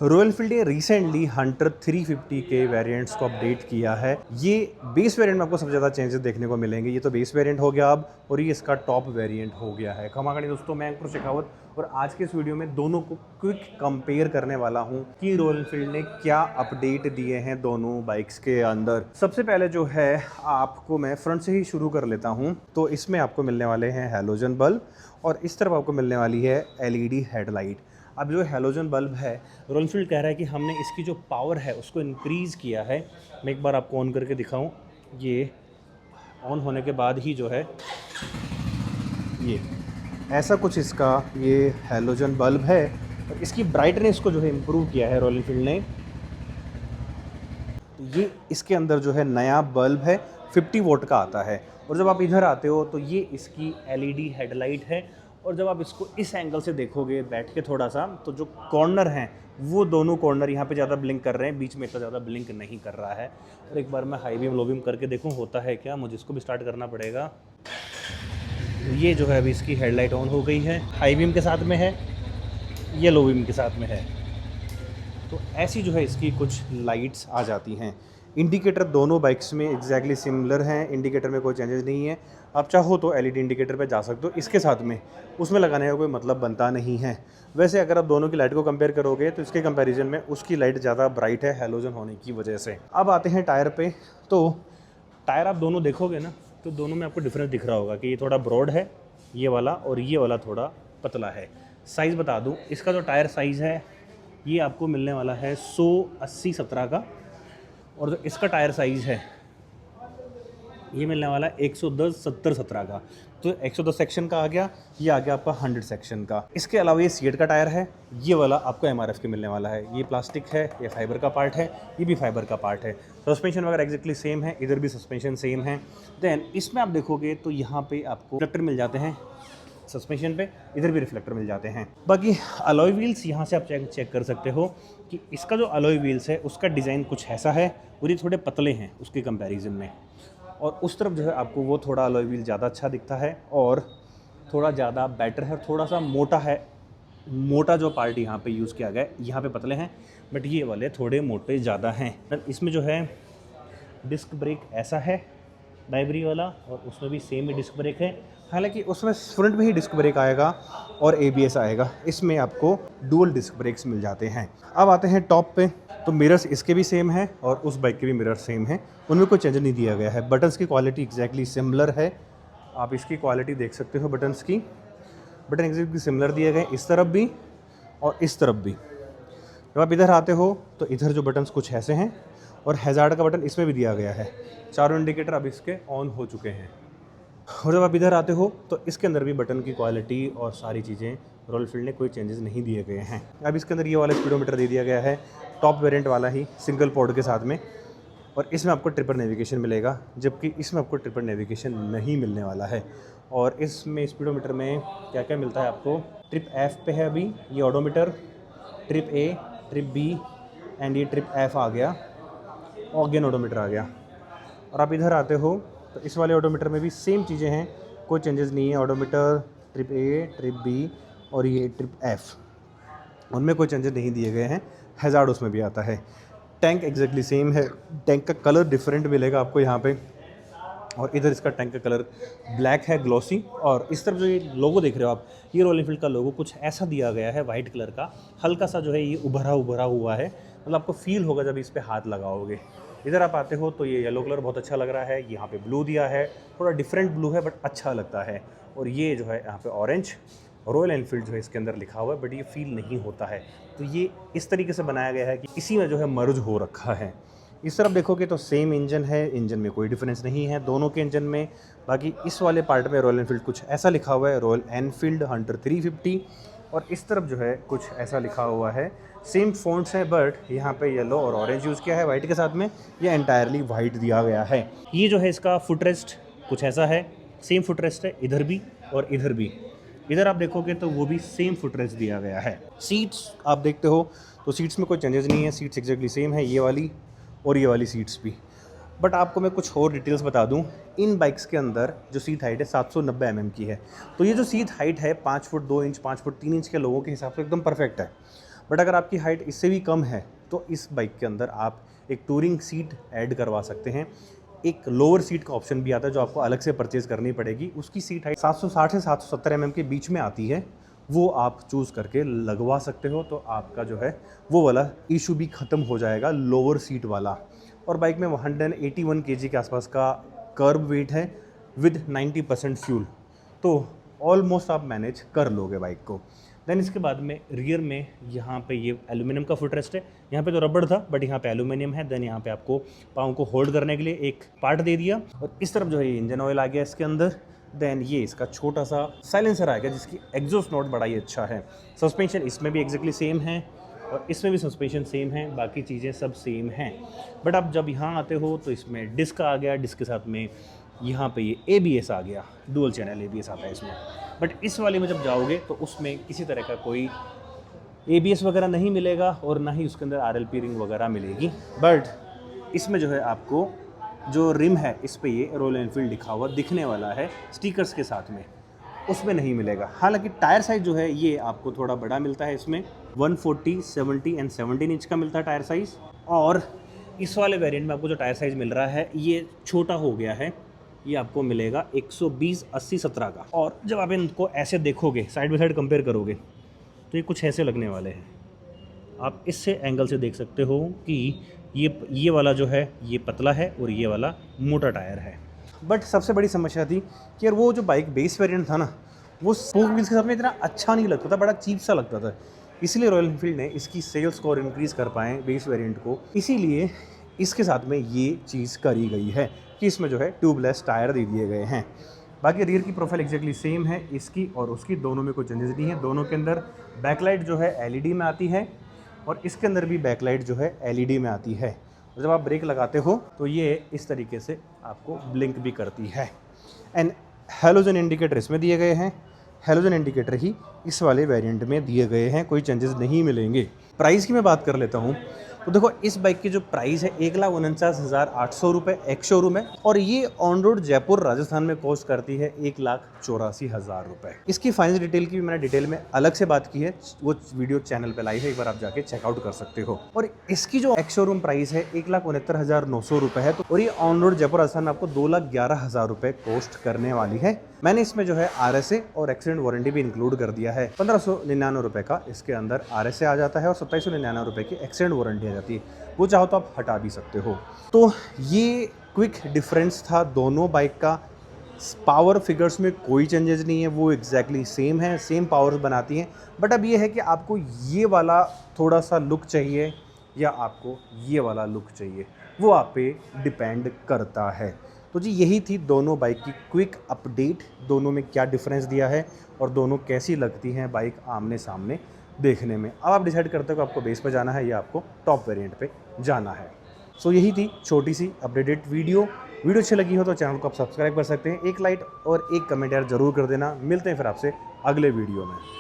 Royal Enfield ने recently Hunter 350 के variants को अपडेट किया है। ये बेस वेरिएंट में आपको सबसे ज़्यादा चेंजेस देखने को मिलेंगे। ये तो बेस वेरिएंट हो गया अब, और ये इसका टॉप वेरिएंट हो गया है। खमागणी दोस्तों, मैं अंकुर शेखावत, और आज के इस वीडियो में दोनों को क्विक कंपेयर करने वाला हूँ कि रॉयल एनफील्ड ने क्या अपडेट दिए हैं दोनों बाइक्स के अंदर। सबसे पहले जो है आपको मैं फ्रंट से ही शुरू कर लेता हूँ। तो इसमें आपको मिलने वाले हैं हैलोजन बल्ब, और इस तरफ आपको मिलने वाली है एलईडी हेडलाइट। अब जो हैलोजन बल्ब है, रॉयल एनफील्ड कह रहा है कि हमने इसकी जो पावर है उसको इंक्रीज़ किया है। मैं एक बार आपको ऑन करके दिखाऊं। ये ऑन होने के बाद ही जो है ये ऐसा कुछ इसका ये हैलोजन बल्ब है, और इसकी ब्राइटनेस को जो है इम्प्रूव किया है रॉयल एनफील्ड ने। ये इसके अंदर जो है नया बल्ब है, 50 वोट का आता है। और जब आप इधर आते हो तो ये इसकी एलईडी हेडलाइट है। और जब आप इसको इस एंगल से देखोगे बैठ के थोड़ा सा, तो जो कॉर्नर हैं वो दोनों कॉर्नर यहाँ पे ज़्यादा ब्लिंक कर रहे हैं, बीच में इतना ज़्यादा ब्लिंक नहीं कर रहा है। और एक बार मैं हाई बीम लो बीम करके देखूँ होता है क्या। मुझे इसको भी स्टार्ट करना पड़ेगा। ये जो है अभी इसकी हेडलाइट ऑन हो गई है, हाई बीम के साथ में है, ये लो बीम के साथ में है। तो ऐसी जो है इसकी कुछ लाइट्स आ जाती हैं। इंडिकेटर दोनों बाइक्स में एग्जैक्टली सिमिलर हैं, इंडिकेटर में कोई चेंजेस नहीं है। आप चाहो तो एलईडी इंडिकेटर पे जा सकते हो, इसके साथ में उसमें लगाने का कोई मतलब बनता नहीं है। वैसे अगर आप दोनों की लाइट को कंपेयर करोगे तो इसके कंपैरिजन में उसकी लाइट ज़्यादा ब्राइट है हैलोजन होने की वजह से। अब आते हैं टायर पे। तो टायर आप दोनों देखोगे ना, तो दोनों में आपको डिफरेंस दिख रहा होगा कि ये थोड़ा ब्रॉड है ये वाला, और ये वाला थोड़ा पतला है। साइज़ बता दूँ, इसका जो टायर साइज़ है ये आपको मिलने वाला है 180/17 का, और जो इसका टायर साइज़ है ये मिलने वाला है 110/70/17 का। तो 110 सेक्शन का आ गया, ये आ गया आपका 100 सेक्शन का। इसके अलावा ये सीएट का टायर है, ये वाला आपको एमआरएफ के मिलने वाला है। ये प्लास्टिक है, ये फाइबर का पार्ट है, ये भी फाइबर का पार्ट है। सस्पेंशन वगैरह एग्जैक्टली सेम है, इधर भी सस्पेंशन सेम है। देन इसमें आप देखोगे तो यहाँ पे आपको रिफ्लेक्टर मिल जाते हैं सस्पेंशन पे, इधर भी रिफ्लेक्टर मिल जाते हैं। बाकी अलॉय व्हील्स यहाँ से आप चेक कर सकते हो कि इसका जो अलॉय व्हील्स है उसका डिज़ाइन कुछ ऐसा है, और ये थोड़े पतले हैं उसके कंपैरिजन में। और उस तरफ जो है आपको वो थोड़ा अलॉय व्हील ज़्यादा अच्छा दिखता है, और थोड़ा ज़्यादा बेटर है, थोड़ा सा मोटा है। मोटा जो पार्ट यहाँ पे यूज़ किया गया है, यहाँ पे पतले हैं, बट ये वाले थोड़े मोटे ज़्यादा हैं। इसमें जो है डिस्क ब्रेक ऐसा है डाइबरी वाला, और उसमें भी सेम ही डिस्क ब्रेक है। हालांकि उसमें फ्रंट में ही डिस्क ब्रेक आएगा और एबीएस आएगा, इसमें आपको डुअल डिस्क ब्रेक्स मिल जाते हैं। अब आते हैं टॉप पे। तो मिरर्स इसके भी सेम है और उस बाइक के भी मिरर सेम है, उनमें कोई चेंज नहीं दिया गया है। बटन्स की क्वालिटी एग्जैक्टली सिमिलर है, आप इसकी क्वालिटी देख सकते हो। बटन्स की बटन एग्जैक्टली सिमिलर दिए गए, इस तरफ भी और इस तरफ भी। जब आप इधर आते हो तो इधर जो बटन्स कुछ ऐसे हैं, और हैज़ार्ड का बटन इसमें भी दिया गया है। चारों इंडिकेटर अब इसके ऑन हो चुके हैं। और जब आप इधर आते हो तो इसके अंदर भी बटन की क्वालिटी और सारी चीज़ें रॉयल एनफील्ड ने कोई चेंजेस नहीं दिए गए हैं। अब इसके अंदर ये वाला स्पीडोमीटर दे दिया गया है, टॉप वेरिएंट वाला ही, सिंगल पोर्ट के साथ में। और इसमें आपको ट्रिपर नेविगेशन मिलेगा, जबकि इसमें आपको ट्रिपर नेविगेशन नहीं मिलने वाला है। और इसमें स्पीडोमीटर में क्या क्या मिलता है आपको, ट्रिप एफ पे है अभी ये odometer, trip A, trip B, and ये ट्रिप एफ आ गया, ऑगेन ऑडोमीटर आ गया। और आप इधर आते हो तो इस वाले ऑडोमीटर में भी सेम चीज़ें हैं, कोई चेंजेस नहीं है। Odometer trip A, trip B और ये ट्रिप एफ, उनमें कोई चेंजेस नहीं दिए गए हैं। हैज़ार्ड उसमें भी आता है। टैंक एग्जैक्टली सेम है, टैंक का कलर डिफरेंट मिलेगा आपको यहाँ पे, और इधर इसका टैंक का कलर ब्लैक है ग्लॉसी। और इस तरफ जो ये लोगो देख रहे हो आप, ये रॉयल एनफील्ड का लोगो कुछ ऐसा दिया गया है वाइट कलर का, हल्का सा जो है ये उभरा उभरा हुआ है, मतलब आपको फील होगा जब इस पर हाथ लगाओगे। इधर आप आते हो तो ये येलो कलर बहुत अच्छा लग रहा है, यहाँ पे ब्लू दिया है, थोड़ा डिफरेंट ब्लू है बट अच्छा लगता है। और ये जो है यहाँ पे ऑरेंज, रॉयल एनफील्ड जो है इसके अंदर लिखा हुआ है, बट ये फील नहीं होता है। तो ये इस तरीके से बनाया गया है कि इसी में जो है मर्ज हो रखा है। इस तरफ देखोगे तो सेम इंजन है, इंजन में कोई डिफरेंस नहीं है दोनों के इंजन में। बाकी इस वाले पार्ट में रॉयल एनफील्ड कुछ ऐसा लिखा हुआ है, रॉयल एनफील्ड हंटर 350, और इस तरफ जो है कुछ ऐसा लिखा हुआ है। सेम फ़ॉन्ट्स है, बट यहाँ पे येलो और ऑरेंज यूज़ किया है वाइट के साथ में, ये एंटायरली वाइट दिया गया है। ये जो है इसका फुटरेस्ट कुछ ऐसा है, सेम फुटरेस्ट है इधर भी और इधर भी। इधर आप देखोगे तो वो भी सेम फुटरेस्ट दिया गया है। सीट्स आप देखते हो तो सीट्स में कोई चेंजेस नहीं है, सीट्स एग्जैक्टली सेम है, ये वाली और ये वाली सीट्स भी। बट आपको मैं कुछ और डिटेल्स बता दूं, इन बाइक्स के अंदर जो सीट हाइट है 790 mm की है। तो ये जो सीट हाइट है 5 फुट 2 इंच 5 फुट 3 इंच के लोगों के हिसाब से एकदम परफेक्ट है। बट अगर आपकी हाइट इससे भी कम है तो इस बाइक के अंदर आप एक टूरिंग सीट ऐड करवा सकते हैं। एक लोअर सीट का ऑप्शन भी आता है जो आपको अलग से परचेज़ करनी पड़ेगी। उसकी सीट हाइट 760 से 770 के बीच में आती है, वो आप चूज़ करके लगवा सकते हो। तो आपका जो है वो वाला इशू भी ख़त्म हो जाएगा, लोअर सीट वाला। और बाइक में 181 kg के आसपास का कर्ब वेट है विद 90% फ्यूल, तो ऑलमोस्ट आप मैनेज कर लोगे बाइक को। देन इसके बाद में रियर में यहाँ पे ये एल्यूमिनियम का फुटरेस्ट है। यहाँ पे तो रबड़ था बट यहाँ पे एल्यूमिनियम है। देन यहाँ पे आपको पाँव को होल्ड करने के लिए एक पार्ट दे दिया। और इस तरफ जो है ये इंजन ऑयल आ गया इसके अंदर। देन ये इसका छोटा सा साइलेंसर आ गया जिसकी एग्जॉस्ट नोट बड़ा ही अच्छा है। सस्पेंशन इसमें भी एग्जैक्टली सेम है और इसमें भी सस्पेंशन सेम है, बाकी चीज़ें सब सेम हैं। बट आप जब यहाँ आते हो तो इसमें डिस्क आ गया, डिस्क के साथ में यहाँ पे ये ABS आ गया, डुअल चैनल ABS आता है इसमें। बट इस वाले में जब जाओगे तो उसमें किसी तरह का कोई ABS वगैरह नहीं मिलेगा और ना ही उसके अंदर RLP रिंग वगैरह मिलेगी। बट इसमें जो है आपको जो रिम है इस पे ये रॉयल एनफील्ड लिखा हुआ दिखने वाला है स्टिकर्स के साथ में, उसमें नहीं मिलेगा। हालांकि टायर साइज़ जो है ये आपको थोड़ा बड़ा मिलता है, इसमें 140, 70 एंड 17 इंच का मिलता है टायर साइज़। और इस वाले वेरिएंट में आपको जो टायर साइज़ मिल रहा है ये छोटा हो गया है, ये आपको मिलेगा 120, 80, 17 का। और जब आप इनको ऐसे देखोगे, साइड बाई साइड कंपेयर करोगे तो ये कुछ ऐसे लगने वाले हैं। आप इससे एंगल से देख सकते हो कि ये वाला जो है ये पतला है और ये वाला मोटा टायर है। बट सबसे बड़ी समस्या थी कि यार वो जो बाइक बेस वेरिएंट था ना, वो स्पोक व्हील्स के साथ में इतना अच्छा नहीं लगता था, बड़ा चीप सा लगता था। इसीलिए रॉयल एनफील्ड ने इसकी सेल्स को और इंक्रीज़ कर पाएँ बेस वेरिएंट को, इसीलिए इसके साथ में ये चीज़ करी गई है कि इसमें जो है ट्यूबलेस टायर दे दिए गए हैं। बाकी रियर की प्रोफाइल एक्जैक्टली सेम है इसकी और उसकी, दोनों में कोई चेंजेस नहीं है। दोनों के अंदर बैकलाइट जो है LED में आती है और इसके अंदर भी बैकलाइट जो है LED में आती है। और जब आप ब्रेक लगाते हो तो ये इस तरीके से आपको ब्लिंक भी करती है। एंड हैलोजन इंडिकेटर इसमें दिए गए हैं, हैलोजन इंडिकेटर ही इस वाले वेरिएंट में दिए गए हैं, कोई चेंजेस नहीं मिलेंगे। प्राइस की मैं बात कर लेता हूँ तो देखो इस बाइक की जो प्राइस है 1,49,800 रुपये एक्स शोरूम है और ये ऑन रोड जयपुर राजस्थान में कॉस्ट करती है 1,84,000 रुपये। इसकी फाइनल डिटेल की भी मैंने डिटेल में अलग से बात की है, वो वीडियो चैनल पे लाइव है, एक बार आप जाके चेकआउट कर सकते हो। और इसकी जो एक्स शोरूम प्राइस है 1,69,900 रुपये है। तो और ये ऑन रोड जयपुर राजस्थान में आपको 2,11,000 रुपये कॉस्ट करने वाली है। मैंने इसमें जो है RSA और एक्सीडेंट वारंटी भी इंक्लूड कर दिया है। 1,599 रुपये का इसके अंदर RSA आ जाता है और 2,799 रुपये की एक्सीडेंट वारंटी आ जाती है। वो चाहो तो आप हटा भी सकते हो। तो ये क्विक डिफरेंस था दोनों बाइक का। पावर फिगर्स में कोई चेंजेस नहीं है, वो एग्जैक्टली सेम है, सेम पावर्स बनाती हैं। बट अब ये है कि आपको ये वाला थोड़ा सा लुक चाहिए या आपको ये वाला लुक चाहिए, वो आप पे डिपेंड करता है। तो जी यही थी दोनों बाइक की क्विक अपडेट, दोनों में क्या डिफरेंस दिया है और दोनों कैसी लगती हैं बाइक आमने सामने देखने में। अब आप डिसाइड करते हो कि आपको बेस पे जाना है या आपको टॉप वेरिएंट पे जाना है। सो यही थी छोटी सी अपडेटेड वीडियो अच्छी लगी हो तो चैनल को आप सब्सक्राइब कर सकते हैं। एक लाइक और एक कमेंट यार ज़रूर कर देना। मिलते हैं फिर आपसे अगले वीडियो में।